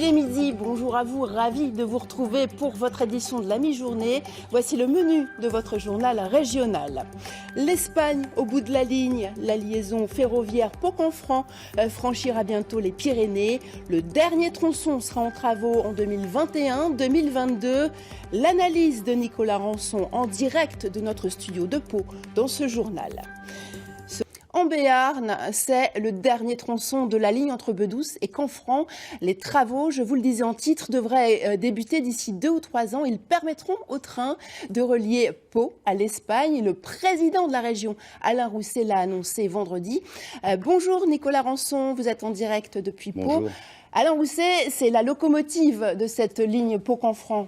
Il est midi, bonjour à vous, ravi de vous retrouver pour votre édition de la mi-journée. Voici le menu de votre journal régional. L'Espagne au bout de la ligne, la liaison ferroviaire Pau-Canfranc franchira bientôt les Pyrénées. Le dernier tronçon sera en travaux en 2021-2022. L'analyse de Nicolas Rançon en direct de notre studio de Pau dans ce journal. En Béarn, c'est le dernier tronçon de la ligne entre Bedouce et Canfranc. Les travaux, je vous le disais en titre, devraient débuter d'ici 2 ou 3 ans. Ils permettront au train de relier Pau à l'Espagne. Le président de la région, Alain Rousset, l'a annoncé vendredi. Bonjour Nicolas Rançon, vous êtes en direct depuis Bonjour. Pau. Alain Rousset, c'est la locomotive de cette ligne Pau-Canfranc.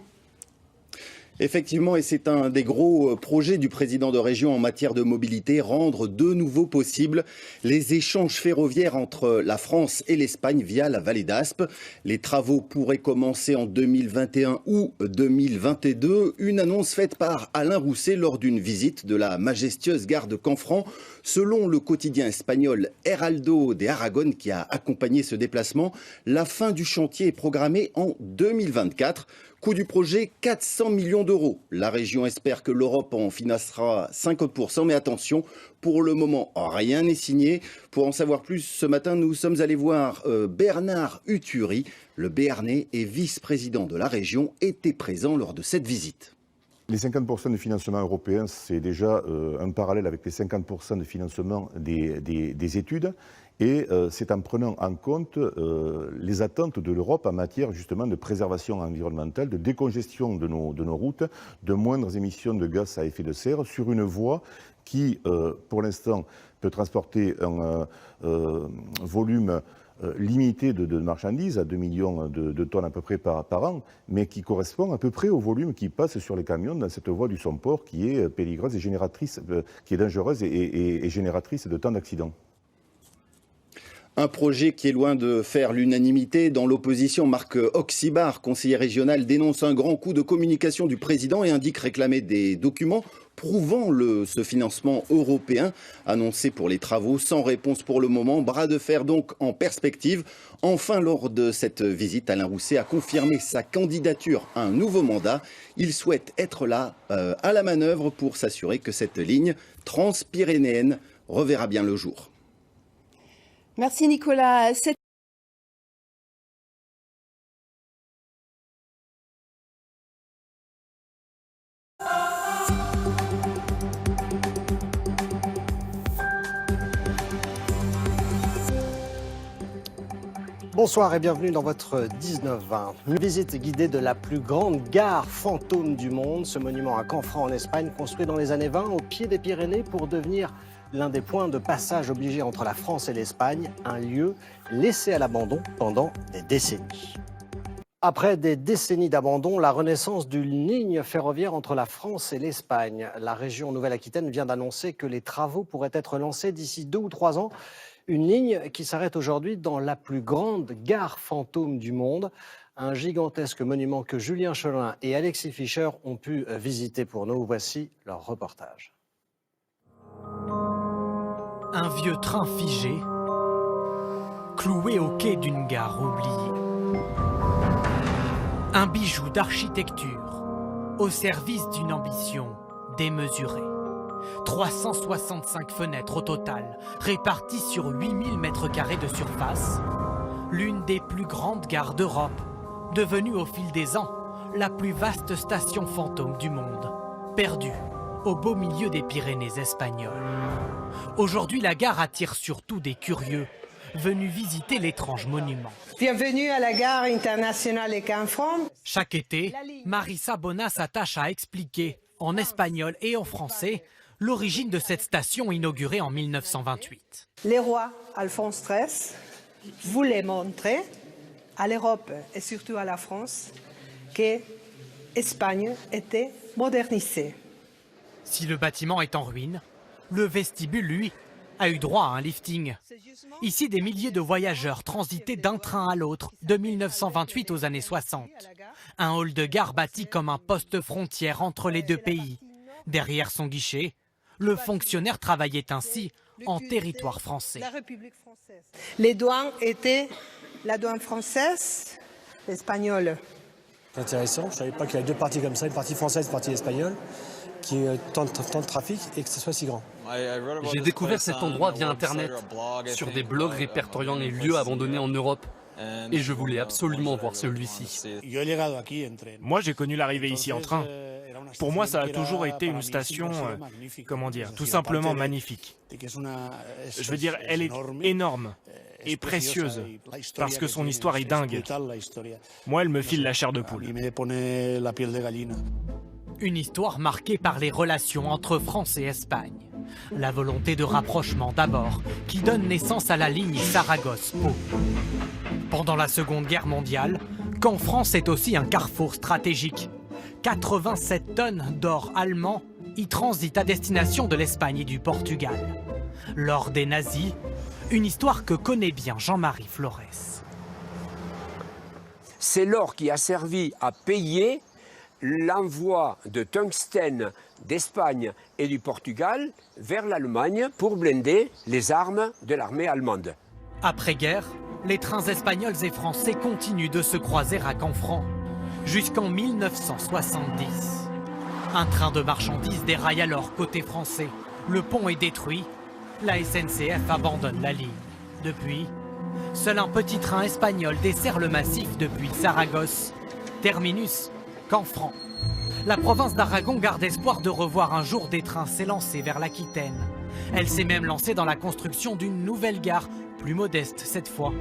Effectivement, et c'est un des gros projets du président de région en matière de mobilité, rendre de nouveau possible les échanges ferroviaires entre la France et l'Espagne via la vallée d'Aspe. Les travaux pourraient commencer en 2021 ou 2022. Une annonce faite par Alain Rousset lors d'une visite de la majestueuse gare de Canfranc. Selon le quotidien espagnol Heraldo de Aragon qui a accompagné ce déplacement, la fin du chantier est programmée en 2024. Coût du projet, 400 millions d'euros. La région espère que l'Europe en financera 50%, mais attention, pour le moment, rien n'est signé. Pour en savoir plus, ce matin, nous sommes allés voir Bernard Uturi, le Béarnais et vice-président de la région, était présent lors de cette visite. Les 50% de financement européen, c'est déjà un parallèle avec les 50% de financement des études. Et c'est en prenant en compte les attentes de l'Europe en matière justement de préservation environnementale, de décongestion de nos routes, de moindres émissions de gaz à effet de serre sur une voie qui, pour l'instant, peut transporter un volume limité de marchandises, à 2 millions de tonnes à peu près par an, mais qui correspond à peu près au volume qui passe sur les camions dans cette voie du Somport qui est périlleuse et génératrice, qui est dangereuse et génératrice de tant d'accidents. Un projet qui est loin de faire l'unanimité. Dans l'opposition, Marc Oxibar, conseiller régional, dénonce un grand coup de communication du président et indique réclamer des documents prouvant ce financement européen annoncé pour les travaux. Sans réponse pour le moment, bras de fer donc en perspective. Enfin, lors de cette visite, Alain Rousset a confirmé sa candidature à un nouveau mandat. Il souhaite être là à la manœuvre pour s'assurer que cette ligne transpyrénéenne reverra bien le jour. Merci Nicolas. Bonsoir et bienvenue dans votre 19-20. Une visite guidée de la plus grande gare fantôme du monde. Ce monument à Canfranc en Espagne, construit dans les années 20 au pied des Pyrénées pour devenir l'un des points de passage obligés entre la France et l'Espagne, un lieu laissé à l'abandon pendant des décennies. Après des décennies d'abandon, la renaissance d'une ligne ferroviaire entre la France et l'Espagne. La région Nouvelle-Aquitaine vient d'annoncer que les travaux pourraient être lancés d'ici 2 ou 3 ans. Une ligne qui s'arrête aujourd'hui dans la plus grande gare fantôme du monde. Un gigantesque monument que Julien Cholin et Alexis Fischer ont pu visiter pour nous. Voici leur reportage. Un vieux train figé, cloué au quai d'une gare oubliée. Un bijou d'architecture, au service d'une ambition démesurée. 365 fenêtres au total, réparties sur 8000 m² de surface. L'une des plus grandes gares d'Europe, devenue au fil des ans la plus vaste station fantôme du monde, perdue au beau milieu des Pyrénées espagnoles. Aujourd'hui, la gare attire surtout des curieux venus visiter l'étrange monument. Bienvenue à la gare internationale de Canfranc. Chaque été, Marissa Bona s'attache à expliquer, en espagnol et en français, l'origine de cette station inaugurée en 1928. Le roi Alphonse XIII voulait montrer à l'Europe et surtout à la France que l'Espagne était modernisée. Si le bâtiment est en ruine, le vestibule, lui, a eu droit à un lifting. Ici, des milliers de voyageurs transitaient d'un train à l'autre de 1928 aux années 60. Un hall de gare bâti comme un poste frontière entre les deux pays. Derrière son guichet, le fonctionnaire travaillait ainsi en territoire français. Les douanes étaient la douane française, espagnole. C'est intéressant, je ne savais pas qu'il y avait deux parties comme ça, une partie française, une partie espagnole, qui ait tant de trafic et que ce soit si grand. J'ai découvert cet endroit via Internet, sur des blogs répertoriant les lieux abandonnés en Europe. Et je voulais absolument voir celui-ci. Moi, j'ai connu l'arrivée ici en train. Pour moi, ça a toujours été une station, comment dire, tout simplement magnifique. Je veux dire, elle est énorme et précieuse, parce que son histoire est dingue. Moi, elle me file la chair de poule. Une histoire marquée par les relations entre France et Espagne. La volonté de rapprochement d'abord, qui donne naissance à la ligne Saragosse-Pau. Pendant la Seconde Guerre mondiale, Canfranc est aussi un carrefour stratégique. 87 tonnes d'or allemand y transitent à destination de l'Espagne et du Portugal. L'or des nazis, une histoire que connaît bien Jean-Marie Flores. C'est l'or qui a servi à payer l'envoi de tungstène d'Espagne et du Portugal vers l'Allemagne pour blinder les armes de l'armée allemande. Après-guerre, les trains espagnols et français continuent de se croiser à Canfranc, jusqu'en 1970. Un train de marchandises déraille alors côté français. Le pont est détruit, la SNCF abandonne la ligne. Depuis, seul un petit train espagnol dessert le massif depuis Saragosse. Terminus, Canfranc. La province d'Aragon garde espoir de revoir un jour des trains s'élancer vers l'Aquitaine. Elle s'est même lancée dans la construction d'une nouvelle gare, plus modeste cette fois.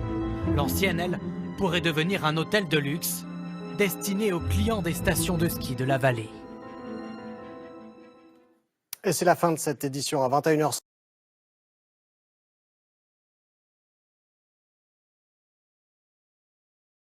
L'ancienne, elle, pourrait devenir un hôtel de luxe, destiné aux clients des stations de ski de la vallée. Et c'est la fin de cette édition à 21h.